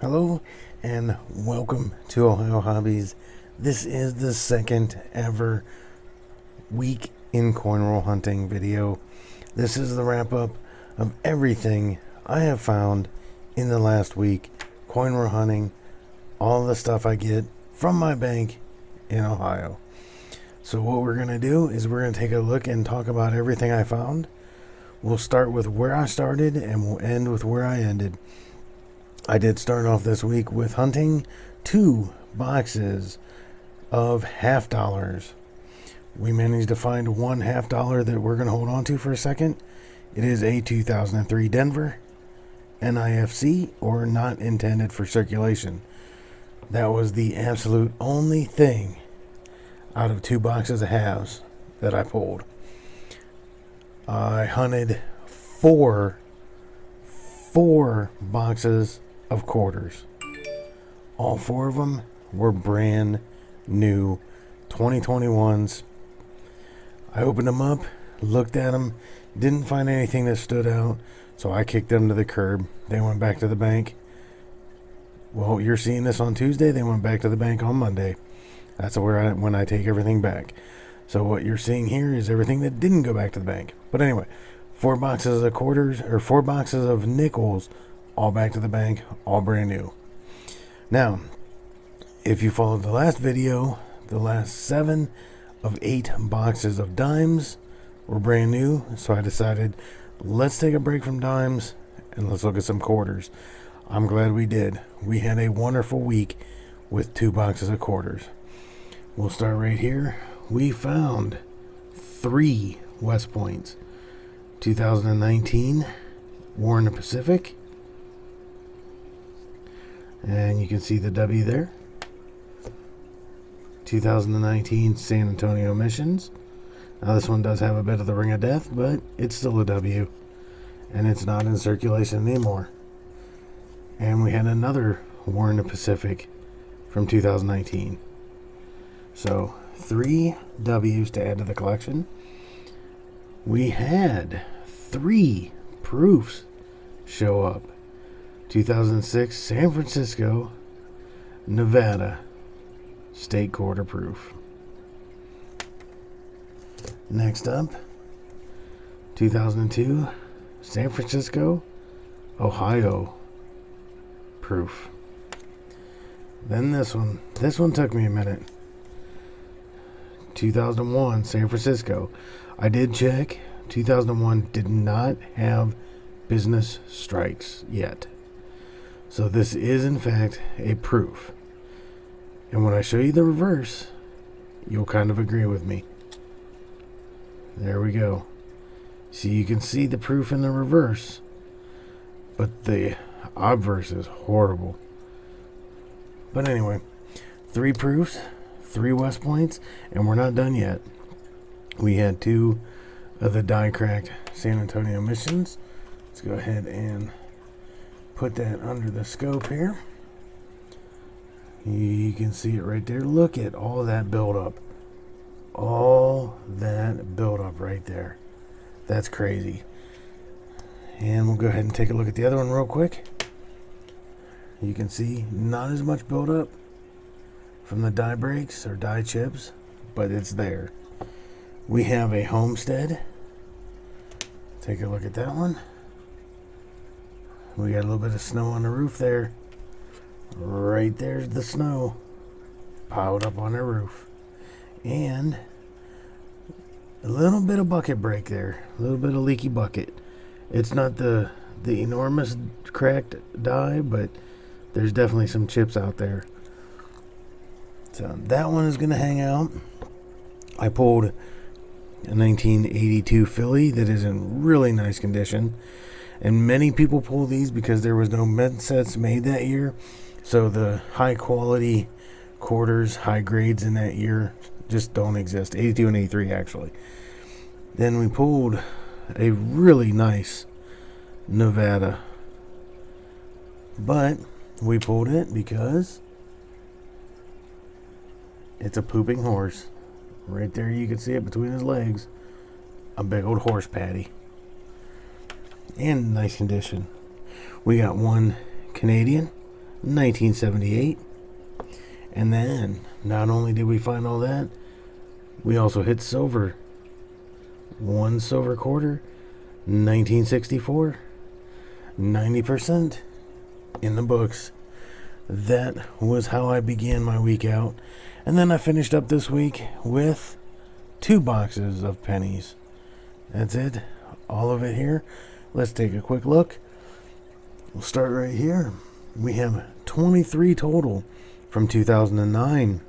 Hello and welcome to Ohio Hobbies. This is the second ever week in coin roll hunting video. This is the wrap up of everything I have found in the last week coin roll hunting, all the stuff I get from my bank in Ohio. So what we're going to do is we're going to take a look and talk about everything I found. We'll start with where I started and we'll end with where I ended. I did start off this week with hunting 2 boxes of $50. We managed to find one $50 that we're going to hold on to for a second. It is a 2003 Denver NIFC, or not intended for circulation. That was the absolute only thing out of 2 boxes of halves that I pulled. I hunted four boxes of quarters. All 4 of them were brand new 2021s. I opened them up, looked at them, didn't find anything that stood out, so I kicked them to the curb. They went back to the bank. Well, you're seeing this on Tuesday. They went back to the bank on Monday. That's when I take everything back. So what you're seeing here is everything that didn't go back to the bank. But anyway, 4 boxes of quarters, or 4 boxes of nickels, all back to the bank, all brand new. Now, if you followed the last video, the last 7 of 8 boxes of dimes were brand new. So I decided, let's take a break from dimes and let's look at some quarters. I'm glad we did. We had a wonderful week with 2 boxes of quarters. We'll start right here. We found 3 West Points. 2019 War in the Pacific. And you can see the W there. 2019 San Antonio Missions. Now this one does have a bit of the Ring of Death, but it's still a W. And it's not in circulation anymore. And we had another War in the Pacific from 2019. So 3 W's to add to the collection. We had 3 proofs show up. 2006 San Francisco, Nevada, state quarter proof. Next up, 2002 San Francisco, Ohio proof. Then this one took me a minute. 2001 San Francisco. I did check. 2001 did not have business strikes yet. So this is in fact a proof. And when I show you the reverse, you'll kind of agree with me. There we go. See, you can see the proof in the reverse, but the obverse is horrible. But anyway, 3 proofs, 3 West Points, and we're not done yet. We had 2 of the die-cracked San Antonio Missions. Let's go ahead and put that under the scope here. You can see it right there. Look at all that buildup. All that buildup right there. That's crazy. And we'll go ahead and take a look at the other one real quick. You can see not as much buildup from the die breaks or die chips, but it's there. We have a Homestead. Take a look at that one. We got a little bit of snow on the roof there. Right there's the snow piled up on the roof. And a little bit of bucket break there. A little bit of leaky bucket. It's not the enormous cracked die, but there's definitely some chips out there. So that one is going to hang out. I pulled a 1982 Philly that is in really nice condition. And many people pull these because there was no med sets made that year. So the high quality quarters, high grades in that year just don't exist. 82 and 83 actually. Then we pulled a really nice Nevada. But we pulled it because it's a pooping horse. Right there you can see it between his legs. A big old horse patty. And nice condition. We got one Canadian 1978. And then, not only did we find all that, we also hit silver. One silver quarter, 1964. 90% in the books. That was how I began my week out. And then I finished up this week with 2 boxes of pennies. That's it. All of it here. Let's take a quick look. We'll start right here. We have 23 total from 2009.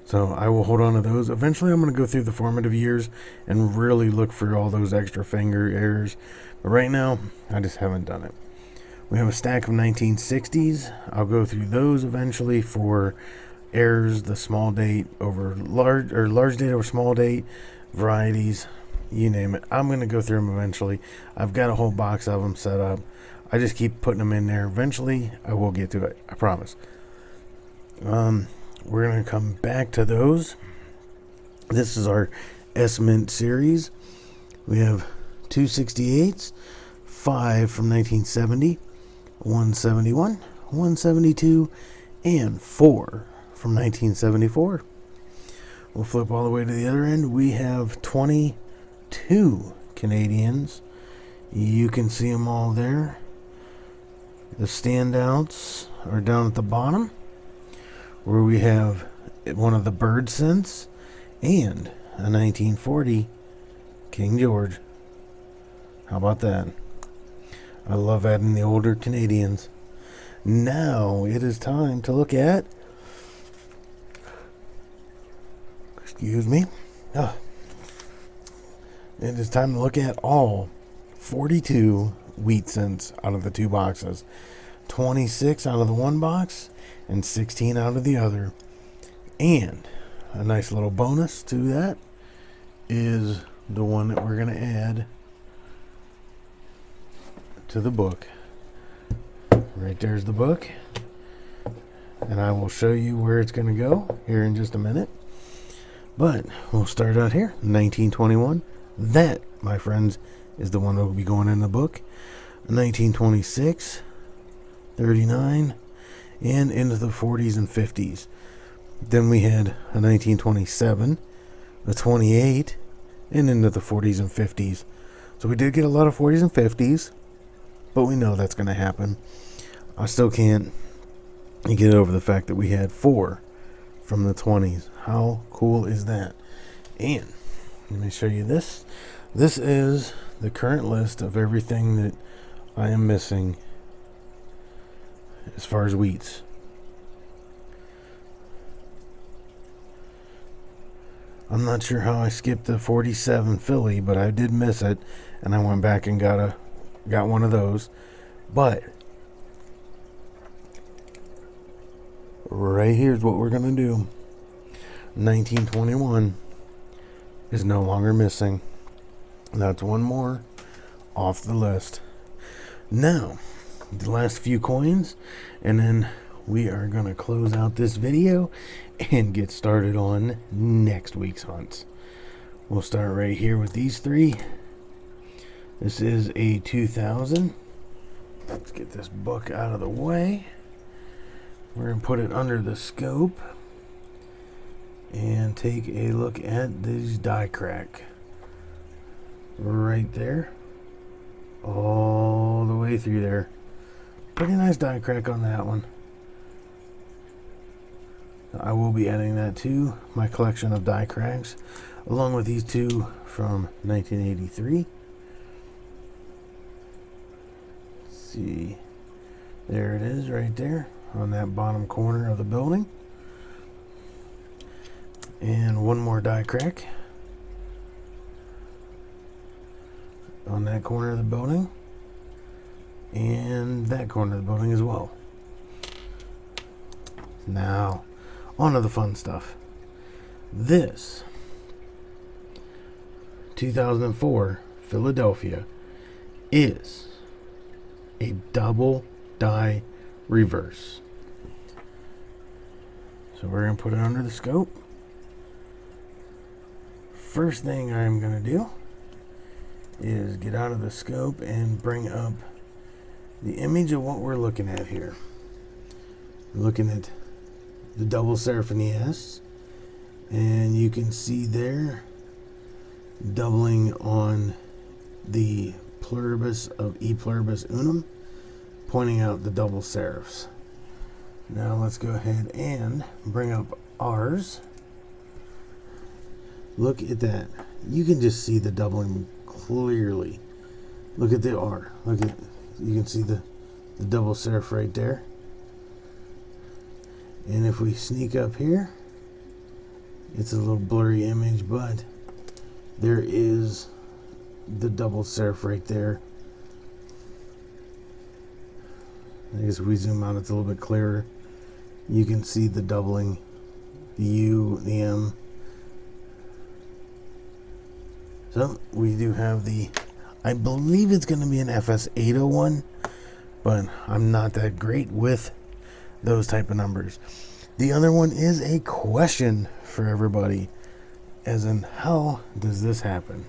So I will hold on to those. Eventually I'm going to go through the formative years and really look for all those extra finger errors. But right now, I just haven't done it. We have a stack of 1960s. I'll go through those eventually for errors, the small date over large, or large date over small date, varieties, you name it. I'm going to go through them eventually. I've got a whole box of them set up. I just keep putting them in there. Eventually, I will get to it. I promise. We're going to come back to those. This is our S-Mint series. We have 268s, 5 from 1970, 171, 172, and 4 from 1974. We'll flip all the way to the other end. We have 22 Canadians. You can see them all there. The standouts are down at the bottom, where we have one of the bird scents and a 1940 King George. How about that? I love adding the older Canadians. Now it is time to look at, excuse me. It is time to look at all 42 wheat cents out of the 2 boxes. 26 out of the 1 box and 16 out of the other. And a nice little bonus to that is the one that we're going to add to the book. Right there's the book. And I will show you where it's going to go here in just a minute. But we'll start out here. 1921. That, my friends, is the one that will be going in the book. 1926, 39, and into the 40s and 50s. Then we had a 1927, a 28, and into the 40s and 50s. So we did get a lot of 40s and 50s, but we know that's going to happen. I still can't get over the fact that we had 4 from the 20s. How cool is that? And let me show you this. This is the current list of everything that I am missing as far as wheats. I'm not sure how I skipped the 47 Philly, but I did miss it, and I went back and got one of those. But right here's what we're gonna do. 1921 is no longer missing. That's one more off the list. Now, the last few coins, and then we are going to close out this video and get started on next week's hunts. We'll start right here with these 3. This is a 2000. Let's get this book out of the way. We're going to put it under the scope and take a look at these die crack. Right there. All the way through there. Pretty nice die crack on that one. I will be adding that to my collection of die cracks, along with these 2 from 1983. Let's see. There it is right there on that bottom corner of the building. And one more die crack on that corner of the building, and that corner of the building as well. Now, on to the fun stuff. This 2004 Philadelphia is a double die reverse. So we're going to put it under the scope. First thing I'm going to do is get out of the scope and bring up the image of what we're looking at here. Looking at the double seraphin S, and you can see there doubling on the pluribus of E pluribus unum, pointing out the double serifs. Now let's go ahead and bring up ours. Look at that. You can just see the doubling clearly. Look at the R. Look at, you can see the double serif right there. And if we sneak up here, it's a little blurry image, but there is the double serif right there. I guess if we zoom out, it's a little bit clearer. You can see the doubling, the U, the M. So we do have the, I believe it's going to be an FS 801, but I'm not that great with those type of numbers. The other one is a question for everybody, as in, how does this happen?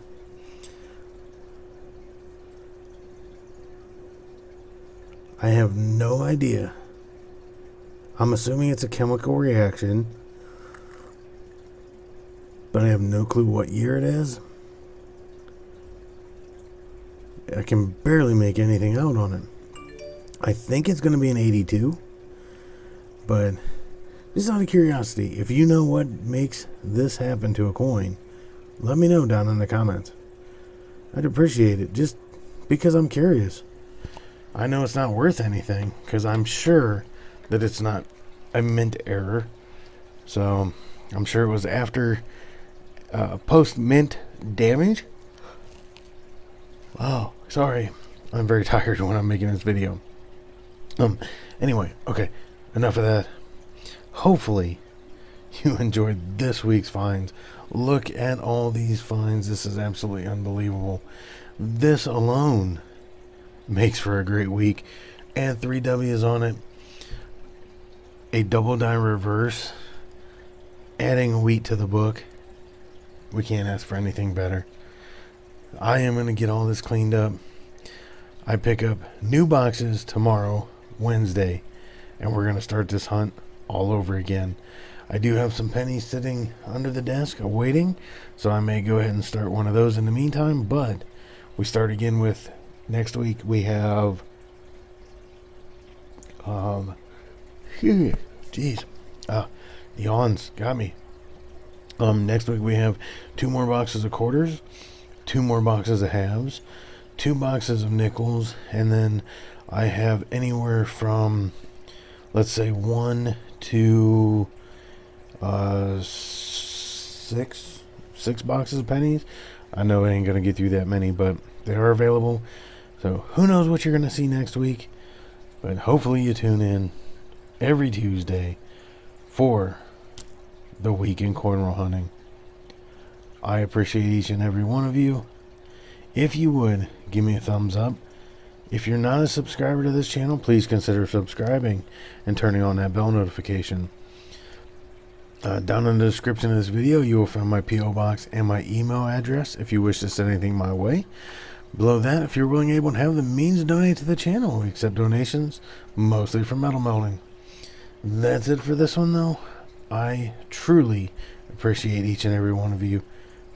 I have no idea. I'm assuming it's a chemical reaction, but I have no clue what year it is. I can barely make anything out on it. I think it's going to be an 82, but just out of curiosity, if you know what makes this happen to a coin, let me know down in the comments. I'd appreciate it, just because I'm curious. I know it's not worth anything, because I'm sure that it's not a mint error. So I'm sure it was after post-mint damage. Oh, sorry. I'm very tired when I'm making this video. Anyway, okay, enough of that. Hopefully you enjoyed this week's finds. Look at all these finds. This is absolutely unbelievable. This alone makes for a great week. And 3 W's on it. A double die reverse. Adding wheat to the book. We can't ask for anything better. I am going to get all this cleaned up. I pick up new boxes tomorrow, Wednesday, and we're going to start this hunt all over again. I do have some pennies sitting under the desk awaiting, so I may go ahead and start one of those in the meantime, but we start again with next week. We have yawns got me. Next week we have 2 more boxes of quarters, 2 more boxes of halves, 2 boxes of nickels, and then I have anywhere from, let's say, 1 to 6 boxes of pennies. I know I ain't gonna get through that many, but they are available. So who knows what you're gonna see next week, but hopefully you tune in every Tuesday for the week in cornrow hunting. I appreciate each and every one of you. If you would, give me a thumbs up. If you're not a subscriber to this channel, please consider subscribing and turning on that bell notification. Down in the description of this video, you will find my P.O. box and my email address if you wish to send anything my way. Below that, if you're willing, able, and have the means to donate to the channel, we accept donations, mostly for metal melting. That's it for this one, though. I truly appreciate each and every one of you.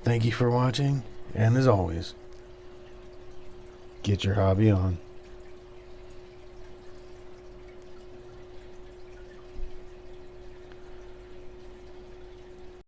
Thank you for watching, and as always, get your hobby on.